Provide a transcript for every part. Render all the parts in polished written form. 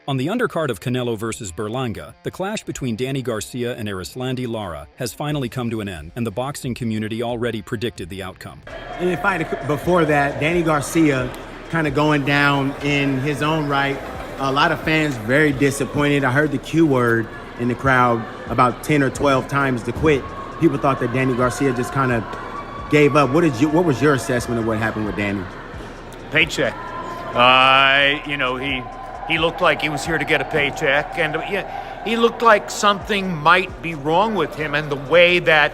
On the undercard of Canelo vs. Berlanga, the clash between Danny Garcia and Erislandy Lara has finally come to an end, and the boxing community already predicted the outcome. In the fight before that, Danny Garcia kind of going down in his own right. A lot of fans very disappointed. I heard the Q word in the crowd about 10 or 12 times to quit. People thought that Danny Garcia just kind of gave up. What was your assessment of what happened with Danny? Paycheck. He looked like he was here to get a paycheck, and he looked like something might be wrong with him, and the way that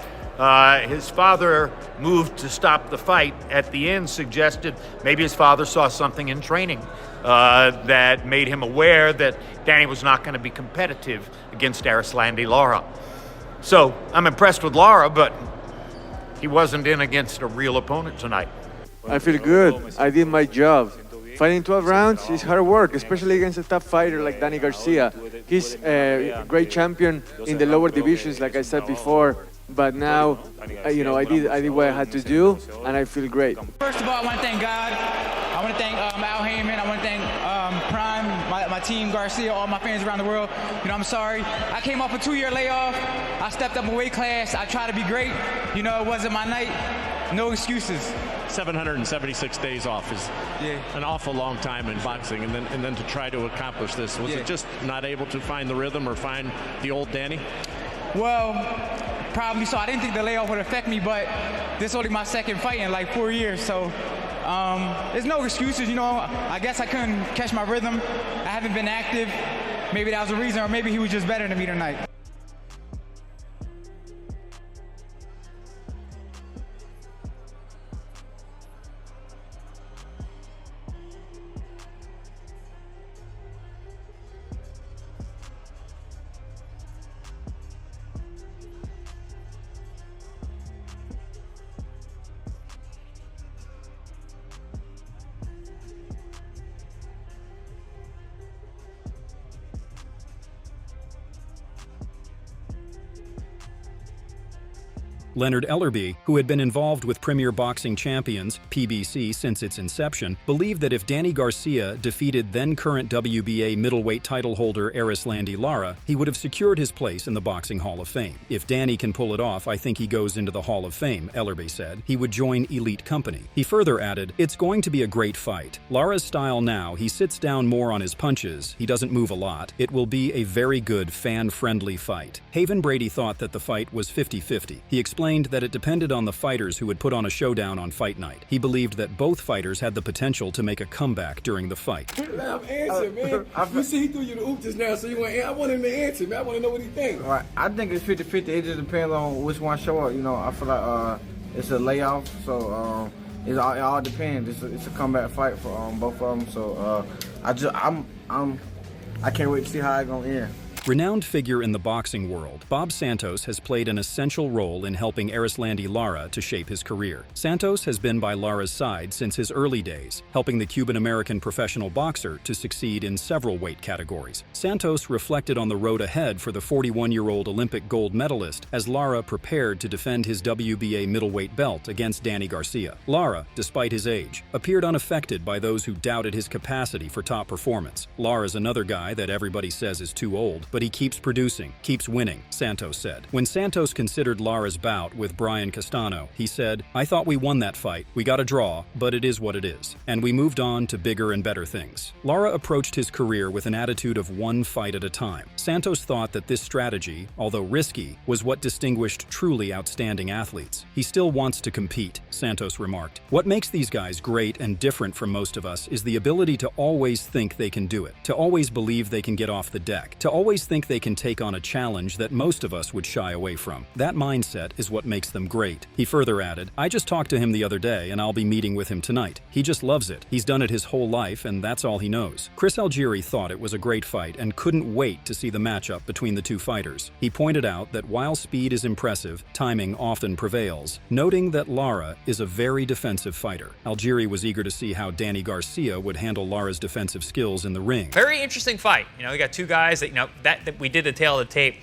his father moved to stop the fight at the end suggested maybe his father saw something in training that made him aware that Danny was not going to be competitive against Erislandy Lara. So I'm impressed with Lara, but he wasn't in against a real opponent tonight. I feel good. I did my job. Fighting 12 rounds is hard work, especially against a tough fighter like Danny Garcia. He's a great champion in the lower divisions, like I said before. But now, I did what I had to do, and I feel great. First of all, I want to thank God. I want to thank Al Heyman. I want to thank Prime, my team, Garcia, all my fans around the world. I'm sorry. I came off a 2-year layoff. I stepped up a weight class. I tried to be great. It wasn't my night. No excuses. 776 days off is an awful long time in boxing, and then to try to accomplish this, was it just not able to find the rhythm or find the old Danny? Well, probably so. I didn't think the layoff would affect me, but this is only my second fight in like 4 years, so there's no excuses. I guess I couldn't catch my rhythm. I haven't been active. Maybe that was the reason, or maybe he was just better than me tonight. Leonard Ellerbe, who had been involved with Premier Boxing Champions, PBC, since its inception, believed that if Danny Garcia defeated then-current WBA middleweight title holder Erislandy Lara, he would have secured his place in the Boxing Hall of Fame. If Danny can pull it off, I think he goes into the Hall of Fame, Ellerbe said. He would join elite company. He further added, "It's going to be a great fight. Lara's style now, he sits down more on his punches. He doesn't move a lot. It will be a very good, fan-friendly fight." Haven Brady thought that the fight was 50-50. He explained that it depended on the fighters who would put on a showdown on fight night. He believed that both fighters had the potential to make a comeback during the fight. I'm answering, man. You see he threw you the oop just now, so I want him to answer, man. I want to know what he thinks. All right. I think it's 50-50. It just depends on which one show up. I feel like it's a layoff, so it all depends. It's a comeback fight for both of them. So I can't wait to see how it's gonna end. Renowned figure in the boxing world, Bob Santos has played an essential role in helping Erislandy Lara to shape his career. Santos has been by Lara's side since his early days, helping the Cuban-American professional boxer to succeed in several weight categories. Santos reflected on the road ahead for the 41-year-old Olympic gold medalist as Lara prepared to defend his WBA middleweight belt against Danny Garcia. Lara, despite his age, appeared unaffected by those who doubted his capacity for top performance. Lara's another guy that everybody says is too old, but he keeps producing, keeps winning, Santos said. When Santos considered Lara's bout with Brian Castano, he said, "I thought we won that fight. We got a draw, but it is what it is. And we moved on to bigger and better things." Lara approached his career with an attitude of one fight at a time. Santos thought that this strategy, although risky, was what distinguished truly outstanding athletes. "He still wants to compete," Santos remarked. "What makes these guys great and different from most of us is the ability to always think they can do it, to always believe they can get off the deck, to always think they can take on a challenge that most of us would shy away from. That mindset is what makes them great." He further added, "I just talked to him the other day and I'll be meeting with him tonight. He just loves it. He's done it his whole life and that's all he knows." Chris Algieri thought it was a great fight and couldn't wait to see the matchup between the two fighters. He pointed out that while speed is impressive, timing often prevails, noting that Lara is a very defensive fighter. Algieri was eager to see how Danny Garcia would handle Lara's defensive skills in the ring. Very interesting fight. We got two guys that we did the tail of the tape.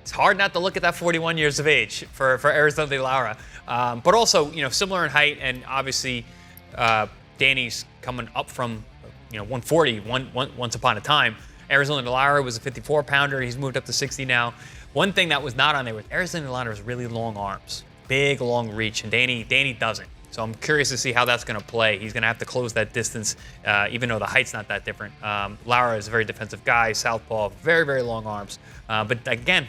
It's hard not to look at that 41 years of age for Erislandy Lara. But also, similar in height, and obviously Danny's coming up from 140 once upon a time. Erislandy Lara was a 54-pounder. He's moved up to 60 now. One thing that was not on there with Erislandy Lara is really long arms, big, long reach, and Danny doesn't. So I'm curious to see how that's going to play. He's going to have to close that distance, even though the height's not that different. Lara is a very defensive guy, southpaw, very, very long arms. But again,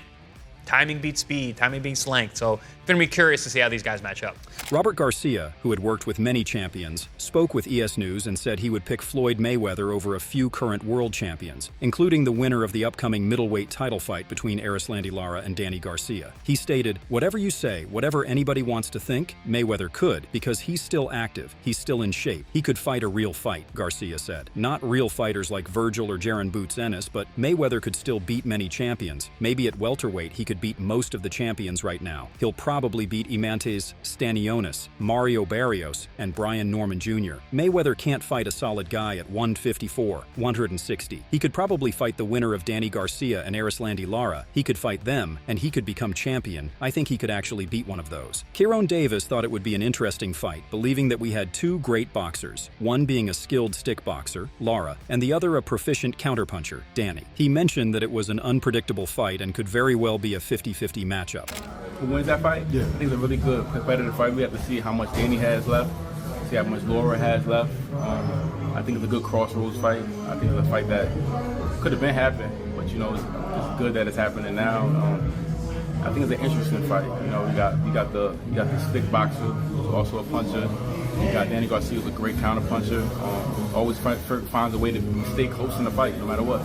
timing beats speed, timing beats length. So I'm going to be curious to see how these guys match up. Robert Garcia, who had worked with many champions, spoke with ES News and said he would pick Floyd Mayweather over a few current world champions, including the winner of the upcoming middleweight title fight between Erislandy Lara and Danny Garcia. He stated, "Whatever you say, whatever anybody wants to think, Mayweather could, because he's still active, he's still in shape. He could fight a real fight," Garcia said. Not real fighters like Virgil or Jaron Boots Ennis, but Mayweather could still beat many champions. Maybe at welterweight he could beat most of the champions right now. He'll probably beat Imantes Stanionis, Mario Barrios, and Brian Norman Jr. Mayweather can't fight a solid guy at 154, 160. He could probably fight the winner of Danny Garcia and Erislandy Lara. He could fight them, and he could become champion. I think he could actually beat one of those. Kieron Davis thought it would be an interesting fight, believing that we had two great boxers, one being a skilled stick boxer, Lara, and the other a proficient counterpuncher, Danny. He mentioned that it was an unpredictable fight and could very well be a 50-50 matchup. Who wins that fight? Yeah. I think it's a really good competitive fight. We have to see how much Danny has left, see how much Lara has left. I think it's a good crossroads fight. I think it's a fight that could have been happening, but it's good that it's happening now. I think it's an interesting fight. You got the stick boxer, who's also a puncher. You got Danny Garcia, who's a great counter puncher. Always finds a way to stay close in the fight, no matter what.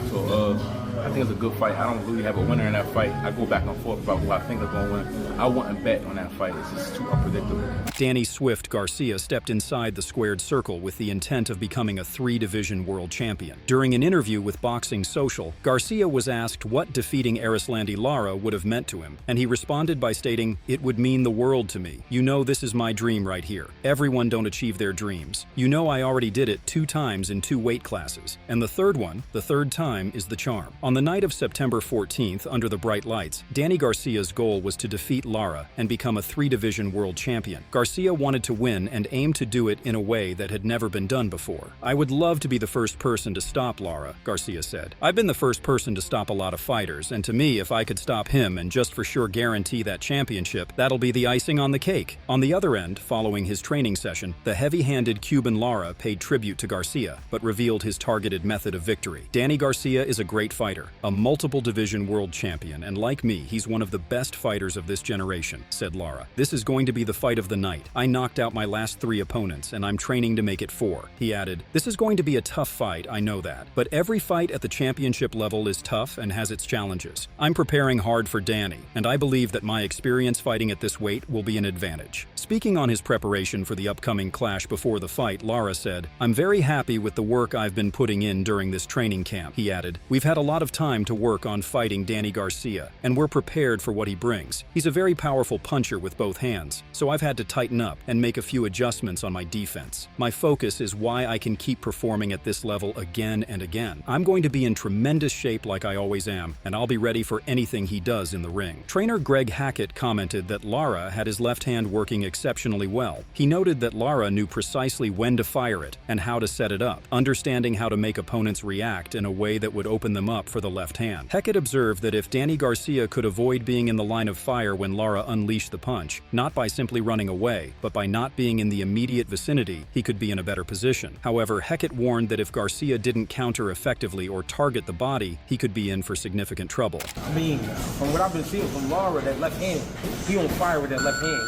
So I think it's a good fight. I don't really have a winner in that fight. I go back and forth about who I think is going to win. I wouldn't bet on that fight. It's just too unpredictable. Danny Swift Garcia stepped inside the squared circle with the intent of becoming a 3-division world champion. During an interview with Boxing Social, Garcia was asked what defeating Erislandy Lara would have meant to him, and he responded by stating, "It would mean the world to me. This is my dream right here. Everyone don't achieve their dreams. I already did it 2 times in 2 weight classes. And the third time is the charm." On the night of September 14th, under the bright lights, Danny Garcia's goal was to defeat Lara and become a 3-division world champion. Garcia wanted to win and aimed to do it in a way that had never been done before. "I would love to be the first person to stop Lara," Garcia said. "I've been the first person to stop a lot of fighters, and to me, if I could stop him and just for sure guarantee that championship, that'll be the icing on the cake." On the other end, following his training session, the heavy-handed Cuban Lara paid tribute to Garcia, but revealed his targeted method of victory. "Danny Garcia is a great fighter, a multiple division world champion, and like me, he's one of the best fighters of this generation," said Lara. "This is going to be the fight of the night. I knocked out my last 3 opponents, and I'm training to make it 4. He added, "This is going to be a tough fight, I know that. But every fight at the championship level is tough and has its challenges. I'm preparing hard for Danny, and I believe that my experience fighting at this weight will be an advantage." Speaking on his preparation for the upcoming clash before the fight, Lara said, "I'm very happy with the work I've been putting in during this training camp." He added, "We've had a lot of time to work on fighting Danny Garcia, and we're prepared for what he brings. He's a very powerful puncher with both hands, so I've had to tighten up and make a few adjustments on my defense. My focus is why I can keep performing at this level again and again. I'm going to be in tremendous shape like I always am, and I'll be ready for anything he does in the ring." Trainer Greg Hackett commented that Lara had his left hand working exceptionally well. He noted that Lara knew precisely when to fire it and how to set it up, understanding how to make opponents react in a way that would open them up for the left hand. Hackett observed that if Danny Garcia could avoid being in the line of fire when Lara unleashed the punch, not by simply running away, but by not being in the immediate vicinity, he could be in a better position. However, Hackett warned that if Garcia didn't counter effectively or target the body, he could be in for significant trouble. From what I've been seeing from Lara, that left hand, he on fire with that left hand.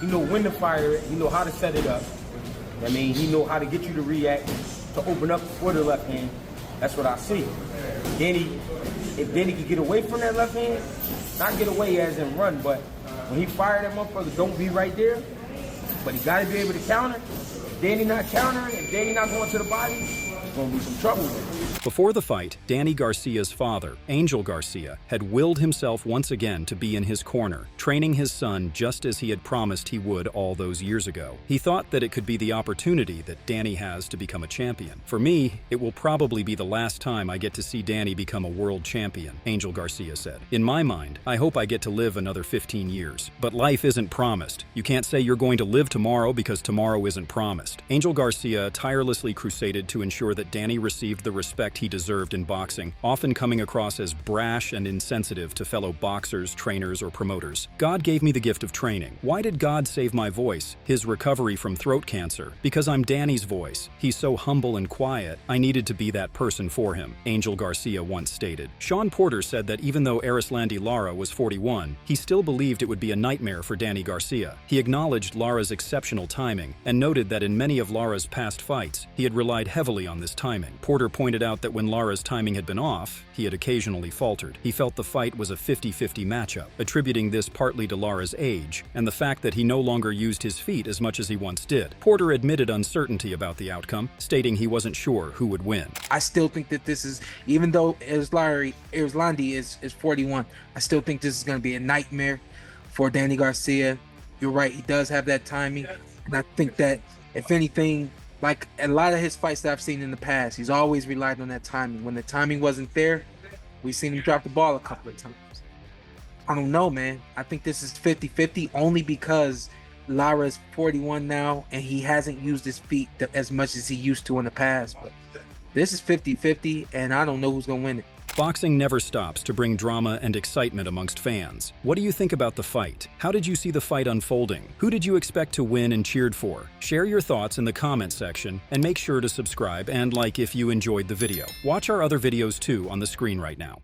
He know when to fire it. He know how to set it up. He know how to get you to react, to open up for the left hand. That's what I see. If Danny could get away from that left hand, not get away as in run, but when he fired that motherfucker, don't be right there. But he got to be able to counter. Danny not countering, and Danny not going to the body, it's going to be some trouble there. Before the fight, Danny Garcia's father, Angel Garcia, had willed himself once again to be in his corner, training his son just as he had promised he would all those years ago. He thought that it could be the opportunity that Danny has to become a champion. "For me, it will probably be the last time I get to see Danny become a world champion," Angel Garcia said. "In my mind, I hope I get to live another 15 years. But life isn't promised. You can't say you're going to live tomorrow because tomorrow isn't promised." Angel Garcia tirelessly crusaded to ensure that that Danny received the respect he deserved in boxing, often coming across as brash and insensitive to fellow boxers, trainers, or promoters. God gave me the gift of training. Why did God save my voice? His recovery from throat cancer. Because I'm Danny's voice. He's so humble and quiet, I needed to be that person for him, Angel Garcia once stated. Sean Porter said that even though Erislandy Lara was 41, he still believed it would be a nightmare for Danny Garcia. He acknowledged Lara's exceptional timing and noted that in many of Lara's past fights, he had relied heavily on this timing. Porter pointed out that when Lara's timing had been off, he had occasionally faltered. He felt the fight was a 50-50 matchup, attributing this partly to Lara's age and the fact that he no longer used his feet as much as he once did. Porter admitted uncertainty about the outcome, stating he wasn't sure who would win. I still think that this is, even though Erislandy is 41, I still think this is going to be a nightmare for Danny Garcia. You're right, he does have that timing, and I think that if anything, like a lot of his fights that I've seen in the past, he's always relied on that timing. When the timing wasn't there, we've seen him drop the ball a couple of times. I don't know, man. I think this is 50-50 only because Lara's 41 now and he hasn't used his feet as much as he used to in the past. But this is 50-50 and I don't know who's going to win it. Boxing never stops to bring drama and excitement amongst fans. What do you think about the fight? How did you see the fight unfolding? Who did you expect to win and cheered for? Share your thoughts in the comment section and make sure to subscribe and like if you enjoyed the video. Watch our other videos too on the screen right now.